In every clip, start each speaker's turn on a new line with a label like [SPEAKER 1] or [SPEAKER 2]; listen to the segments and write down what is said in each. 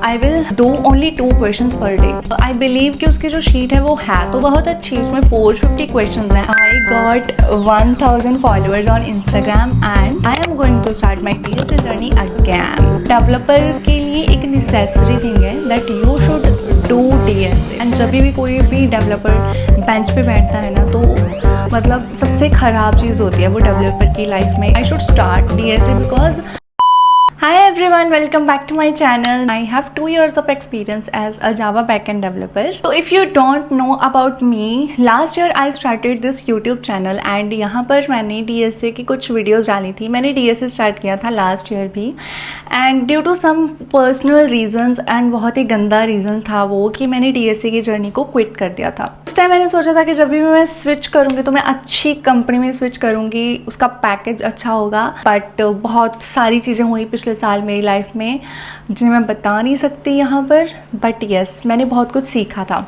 [SPEAKER 1] I will do only 2 questions per day. I believe कि उसकी जो शीट है वो है तो बहुत अच्छी, उसमें 450 क्वेश्चंस हैं। I got 1000 followers on Instagram and I am going to start my DSA journey again. Developer के लिए एक नेसेसरी थिंग है that you should do DSA। And जब भी कोई भी डेवलपर बेंच पे बैठता है ना, तो मतलब सबसे ख़राब चीज़ होती है वो डेवलपर की लाइफ में। आई should start DSA because Hi everyone, welcome back to my channel. I have 2 years of experience as a Java backend developer. So if you don't know about me, last year I started this YouTube channel and यहाँ पर मैंने DSA की कुछ videos डाली थी। मैंने DSA start किया था लास्ट ईयर भी and due to some personal reasons and बहुत ही गंदा रीज़न था वो कि मैंने DSA की जर्नी को क्विट कर दिया था। उस टाइम मैंने सोचा था कि जब भी मैं स्विच करूँगी तो मैं अच्छी कंपनी में स्विच करूँगी, उसका पैकेज अच्छा होगा। बट बहुत सारी चीज़ें हुई पिछले साल मेरी लाइफ में जिन्हें मैं बता नहीं सकती यहाँ पर, बट यस मैंने बहुत कुछ सीखा था।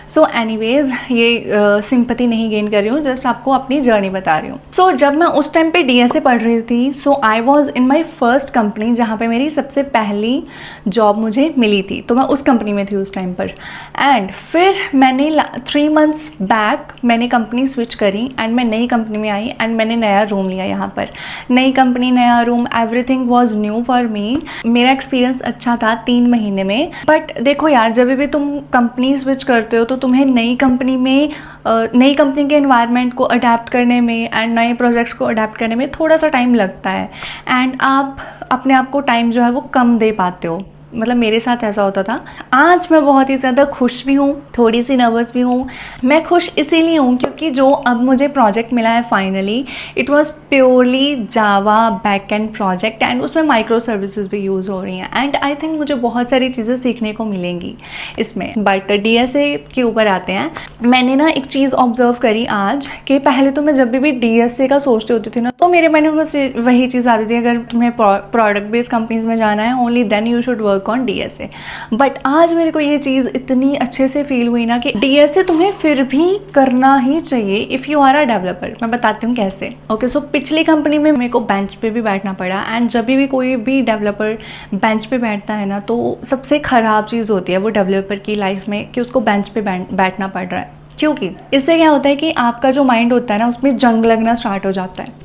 [SPEAKER 1] सो एनीवेज़ ये सिंपैथी नहीं गेन कर रही हूँ, जस्ट आपको अपनी जर्नी बता रही हूँ। सो जब मैं उस टाइम पे DSA पढ़ रही थी, so I was in my first company जहाँ पे मेरी सबसे पहली जॉब मुझे मिली थी। तो मैं उस कंपनी में थी उस टाइम पर। एंड फिर मैंने 3 months बैक मैंने कंपनी स्विच करी एंड मैं नई कंपनी में आई एंड मैंने नया रूम लिया यहाँ पर। नई कंपनी, नया room, everything was new for me. मेरा एक्सपीरियंस अच्छा था 3 महीने में। बट देखो यार, जब भी तुम कंपनी स्विच करते हो तो तुम्हें नई कंपनी में नई कंपनी के एनवायरनमेंट को अडेप्ट करने में एंड नए प्रोजेक्ट्स को अडेप्ट करने में थोड़ा सा टाइम लगता है एंड आप अपने आप को टाइम जो है वो कम दे पाते हो। मतलब मेरे साथ ऐसा होता था। आज मैं बहुत ही ज़्यादा खुश भी हूँ, थोड़ी सी नर्वस भी हूँ। मैं खुश इसीलिए हूँ क्योंकि जो अब मुझे प्रोजेक्ट मिला है finally, it was purely Java backend project and उसमें माइक्रो सर्विसेज भी यूज़ हो रही हैं एंड आई थिंक मुझे बहुत सारी चीज़ें सीखने को मिलेंगी इसमें। बट DSA के ऊपर आते हैं। मैंने ना एक चीज़ ऑब्जर्व करी आज कि पहले तो मैं जब भी DSA का सोचती होती थी ना, तो मेरे मन में बस वही चीज़ आती थी, अगर तुम्हें प्रोडक्ट बेस्ड कंपनीज में जाना है only then you should work on DSA। But आज मेरे को ये चीज़ इतनी अच्छे से फील हुई ना कि DSA तुम्हें फिर भी करना ही चाहिए if you are a developer. मैं बताती हूँ कैसे। ओके, सो पिछली कंपनी में मेरे को बेंच पे भी बैठना पड़ा एंड जब भी कोई भी डेवलपर बेंच पे बैठता है ना, तो सबसे ख़राब चीज़ होती है वो डेवलपर की लाइफ में कि उसको बेंच पे बैठना पड़ रहा है। क्योंकि इससे क्या होता है कि आपका जो माइंड होता है ना, उसमें जंग लगना स्टार्ट हो जाता है।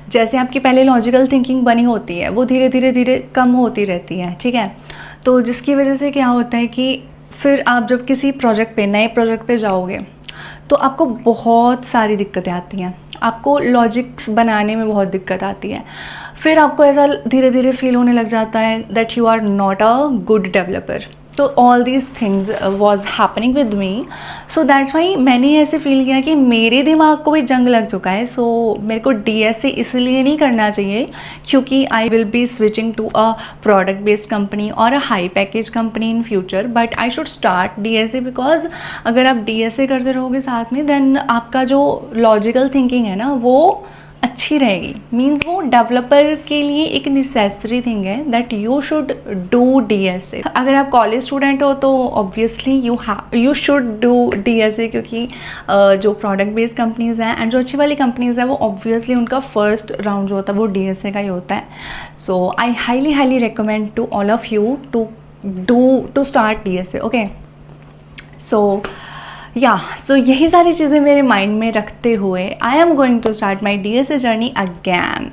[SPEAKER 1] जैसे आपकी पहले लॉजिकल थिंकिंग बनी होती है वो धीरे धीरे कम होती रहती है, ठीक है। तो जिसकी वजह से क्या होता है कि फिर आप जब किसी प्रोजेक्ट पे, नए प्रोजेक्ट पे जाओगे तो आपको बहुत सारी दिक्कतें आती हैं। आपको लॉजिक्स बनाने में बहुत दिक्कत आती है। फिर आपको ऐसा धीरे धीरे फील होने लग जाता है that you are not a good developer. तो all these things was happening with me. So that's why मैंने ऐसे फील किया कि मेरे दिमाग को भी जंग लग चुका है। सो मेरे को DSA इसलिए नहीं करना चाहिए क्योंकि I will be switching to a product based company और a high package company in future. But I should start DSA because अगर आप DSA करते रहोगे साथ में, देन आपका जो लॉजिकल थिंकिंग है ना वो अच्छी रहेगी। मीन्स वो डेवलपर के लिए एक नेसेसरी थिंग है that you should do DSA। अगर आप कॉलेज स्टूडेंट हो तो obviously you should do DSA क्योंकि जो प्रोडक्ट बेस्ड कंपनीज़ हैं एंड जो अच्छी वाली कंपनीज़ हैं वो ऑब्वियसली उनका फर्स्ट राउंड जो होता है वो DSA का ही होता है। So I highly recommend to all of you to start DSA। Okay, so so यही सारी चीज़ें मेरे माइंड में रखते हुए I am going to start my DSA journey again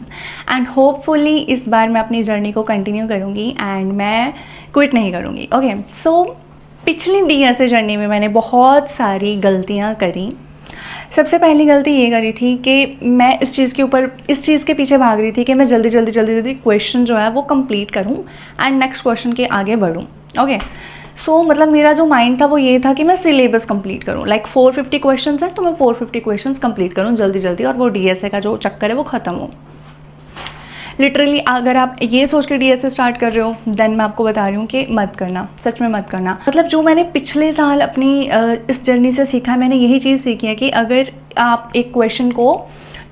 [SPEAKER 1] and hopefully इस बार मैं अपनी जर्नी को कंटिन्यू करूँगी एंड मैं क्विट नहीं करूँगी। ओके, सो पिछली DSA जर्नी में मैंने बहुत सारी गलतियाँ करी। सबसे पहली गलती ये करी थी कि मैं इस चीज़ के पीछे भाग रही थी कि मैं जल्दी क्वेश्चन जो है वो कंप्लीट करूँ एंड नेक्स्ट क्वेश्चन के आगे बढ़ूँ। ओके, सो मतलब मेरा जो माइंड था वो ये था कि मैं सिलेबस कंप्लीट करूँ। लाइक 450 क्वेश्चंस हैं तो मैं 450 क्वेश्चंस कंप्लीट करूँ जल्दी और वो DSA का जो चक्कर है वो ख़त्म हो। लिटरली अगर आप ये सोच के DSA स्टार्ट कर रहे हो देन मैं आपको बता रही हूँ कि मत करना, सच में मत करना। मतलब जो मैंने पिछले साल अपनी इस जर्नी से सीखा, मैंने यही चीज़ सीखी है कि अगर आप एक क्वेश्चन को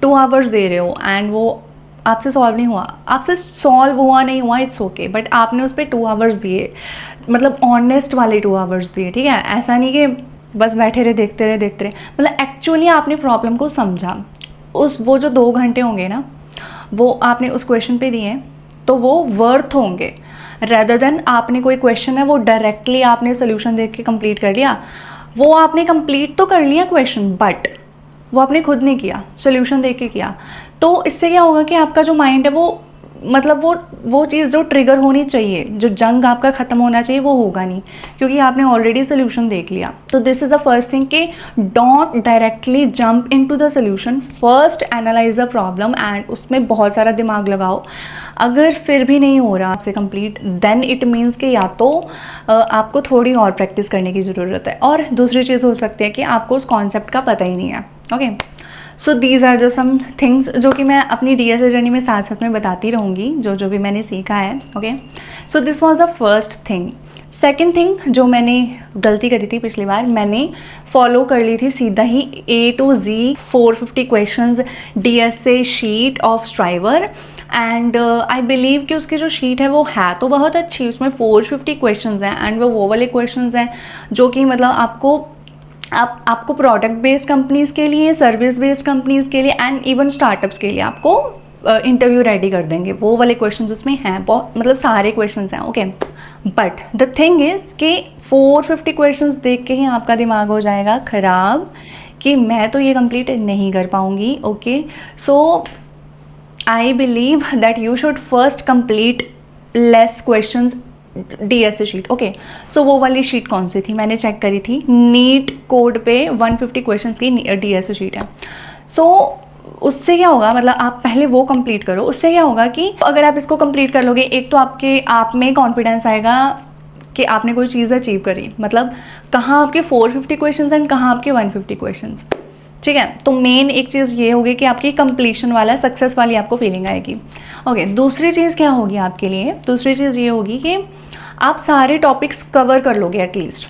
[SPEAKER 1] 2 hours दे रहे हो एंड वो आपसे सॉल्व नहीं हुआ, आपसे सॉल्व हुआ नहीं हुआ, इट्स ओके, बट आपने उस पर 2 hours दिए, मतलब ऑनेस्ट वाले 2 hours दिए, ठीक है। ऐसा नहीं कि बस बैठे रहे देखते रहे, मतलब एक्चुअली आपने प्रॉब्लम को समझा। वो जो 2 घंटे होंगे ना वो आपने उस क्वेश्चन पे दिए तो वो वर्थ होंगे। रेदर देन आपने कोई क्वेश्चन है वो डायरेक्टली आपने सोल्यूशन देख के कंप्लीट कर लिया, वो आपने कंप्लीट तो कर लिया क्वेश्चन बट वो आपने खुद नहीं किया, सोल्यूशन देख के किया। तो इससे क्या होगा कि आपका जो माइंड है वो मतलब वो चीज़ जो ट्रिगर होनी चाहिए, जो जंग आपका ख़त्म होना चाहिए, वो होगा नहीं क्योंकि आपने ऑलरेडी सोल्यूशन देख लिया। तो this is the first thing कि don't directly jump into the solution, first analyse the problem and उसमें बहुत सारा दिमाग लगाओ। अगर फिर भी नहीं हो रहा आपसे कंप्लीट, देन इट मीन्स कि या तो आपको थोड़ी और प्रैक्टिस करने की ज़रूरत है, और दूसरी चीज़ हो सकती है कि आपको उस कॉन्सेप्ट का पता ही नहीं है। Okay, so these are the some things जो कि मैं अपनी DSA जर्नी में साथ साथ में बताती रहूँगी, जो भी मैंने सीखा है। Okay, so this was the first thing. Second thing जो मैंने गलती करी थी पिछली बार, मैंने फॉलो कर ली थी सीधा ही A to Z 450 questions DSA sheet of striver, and I believe कि उसकी जो शीट है वो है तो बहुत अच्छी, उसमें 450 क्वेश्चंस हैं एंड वो वाले क्वेश्चंस हैं जो कि मतलब आपको प्रोडक्ट बेस्ड कंपनीज़ के लिए, सर्विस बेस्ड कंपनीज़ के लिए एंड इवन स्टार्टअप्स के लिए आपको इंटरव्यू रेडी कर देंगे। वो वाले क्वेश्चंस उसमें हैं, बहुत मतलब सारे क्वेश्चंस हैं। Okay, but the thing is कि 450 क्वेश्चंस देख के ही आपका दिमाग हो जाएगा ख़राब कि मैं तो ये कंप्लीट नहीं कर पाऊँगी। Okay, so I believe that you should first complete less questions DSA sheet. Okay, so वो वाली शीट कौन सी थी, मैंने चेक करी थी, नीट कोड पे 150 क्वेश्चंस की DSA शीट है। सो उससे क्या होगा, मतलब आप पहले वो कंप्लीट करो। उससे क्या होगा कि अगर आप इसको कंप्लीट कर लोगे, एक तो आप में कॉन्फिडेंस आएगा कि आपने कोई चीज़ अचीव करी, मतलब कहाँ आपके 450 क्वेश्चंस एंड कहाँ आपके 150 क्वेश्चंस। ठीक है, तो मेन एक चीज़ ये होगी कि आपकी कंप्लीशन वाला, सक्सेस वाली आपको फीलिंग आएगी। ओके, दूसरी चीज़ क्या होगी आपके लिए, दूसरी चीज़ ये होगी कि आप सारे टॉपिक्स कवर कर लोगे एटलीस्ट।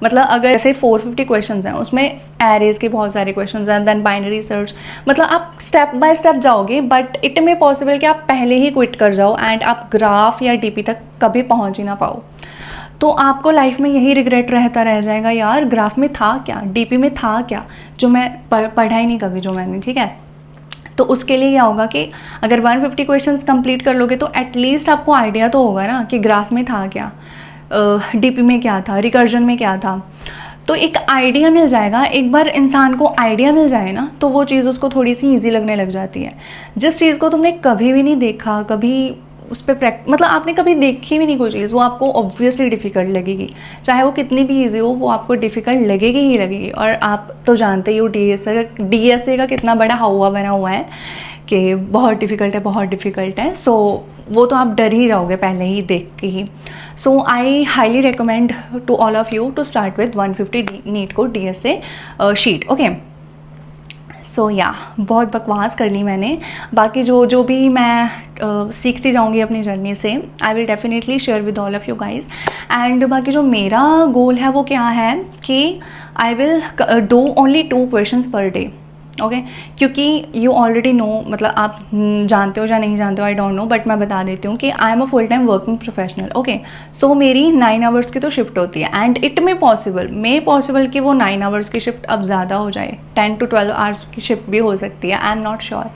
[SPEAKER 1] मतलब अगर ऐसे 450 क्वेश्चंस हैं, उसमें एरेज के बहुत सारे क्वेश्चंस हैं, देन बाइनरी सर्च, मतलब आप स्टेप बाय स्टेप जाओगे, बट इट में पॉसिबल कि आप पहले ही क्विट कर जाओ एंड आप ग्राफ या DP तक कभी पहुँच ही ना पाओ। तो आपको लाइफ में यही रिग्रेट रहता रह जाएगा, यार ग्राफ में था क्या, DP में था क्या, जो मैं पढ़ा ही नहीं कभी जो मैंने। ठीक है, तो उसके लिए क्या होगा कि अगर 150 क्वेश्चंस कंप्लीट कर लोगे तो एटलीस्ट आपको आइडिया तो होगा ना कि ग्राफ में था क्या, DP में क्या था, रिकर्जन में क्या था। तो एक आइडिया मिल जाएगा। एक बार इंसान को आइडिया मिल जाए ना, तो वो चीज़ उसको थोड़ी सी ईजी लगने लग जाती है। जिस चीज़ को तुमने कभी भी नहीं देखा, कभी उस पर मतलब आपने कभी देखी भी नहीं कोई चीज़, वो आपको ऑब्वियसली डिफ़िकल्ट लगेगी, चाहे वो कितनी भी इजी हो, वो आपको डिफ़िकल्ट लगेगी ही लगेगी। और आप तो जानते ही हो DSA का कितना बड़ा हवा बना हुआ है कि बहुत डिफ़िकल्ट है, बहुत डिफ़िकल्ट है। सो वो तो आप डर ही जाओगे पहले ही देख के ही। So I highly recommend to all of you to start with 150 NeetCode DSA sheet. Okay, so या बहुत बकवास कर ली मैंने। बाकी जो भी मैं सीखती जाऊंगी अपनी जर्नी से, I will definitely share with all of you guys. And बाकी जो मेरा गोल है वो क्या है कि I will do only 2 questions per day. Okay, क्योंकि यू ऑलरेडी नो, मतलब आप जानते हो या नहीं जानते हो, आई डोंट नो, बट मैं बता देती हूँ कि I am a full time working professional. Okay, so मेरी 9 आवर्स की तो शिफ्ट होती है एंड इट में पॉसिबल कि वो 9 आवर्स की शिफ्ट अब ज़्यादा हो जाए, 10 to 12 आवर्स की शिफ्ट भी हो सकती है, I am not sure,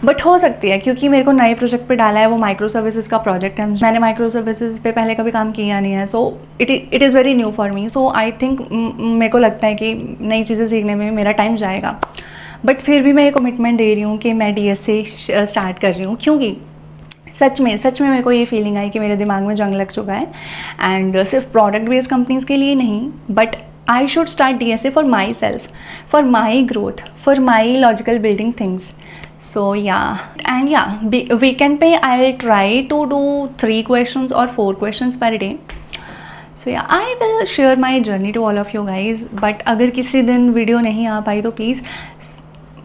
[SPEAKER 1] but हो सकती है क्योंकि मेरे को नए प्रोजेक्ट पे डाला है। वो माइक्रो सर्विसेज का प्रोजेक्ट है, मैंने माइक्रो सर्विसेज पे पहले कभी काम किया नहीं है, so it is very new for me. So I think मेरे को लगता है कि नई चीज़ें सीखने में मेरा टाइम जाएगा, बट फिर भी मैं ये कमिटमेंट दे रही हूँ कि मैं DSA स्टार्ट कर रही हूँ, क्योंकि सच में मेरे को ये फीलिंग आई कि मेरे दिमाग में जंग लग चुका है। एंड सिर्फ प्रोडक्ट बेस्ड कंपनीज़ के लिए नहीं, but I should start DSA for myself, for my growth, for my logical building things. So yeah, and yeah weekend पे I will try to do 3 questions और 4 questions per day. So yeah, I will share my journey to all of you guys. But अगर किसी दिन video नहीं आ पाई तो please,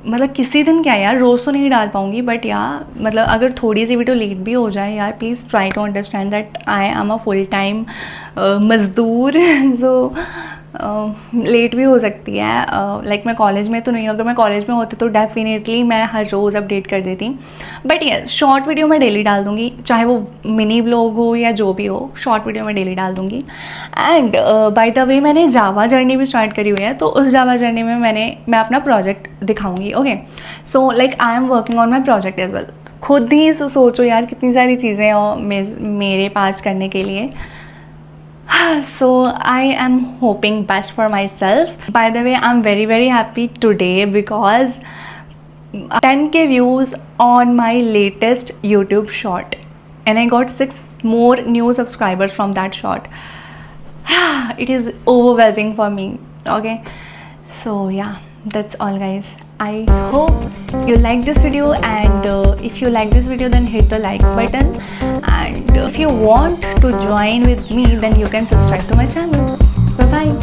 [SPEAKER 1] मतलब किसी दिन क्या यार, रोज़ तो नहीं डाल पाऊँगी, बट या मतलब अगर थोड़ी सी वीडियो लेट भी हो जाए यार, please try to understand that I am a full time मज़दूर। सो लेट भी हो सकती है। लाइक मैं कॉलेज में तो नहीं, अगर मैं कॉलेज में होती तो डेफिनेटली मैं हर रोज़ अपडेट कर देती। बट यस, शॉर्ट वीडियो मैं डेली डाल दूँगी, चाहे वो मिनी व्लॉग हो या जो भी हो, शॉर्ट वीडियो मैं डेली डाल दूँगी। एंड बाय द वे मैंने जावा जर्नी भी स्टार्ट करी हुई है, तो उस जावा जर्नी में मैं अपना प्रोजेक्ट दिखाऊँगी। Okay, so like I am working on my project as well. खुद ही सोचो यार कितनी सारी चीज़ें और मेरे पास करने के लिए। So I am hoping best for myself. By the way, I'm very happy today because 10K views on my latest YouTube short, and I got 6 more new subscribers from that short. It is overwhelming for me. Okay, so yeah, that's all guys. I hope you like this video, and if you like this video then hit the like button, and if you want to join with me then you can subscribe to my channel. Bye bye.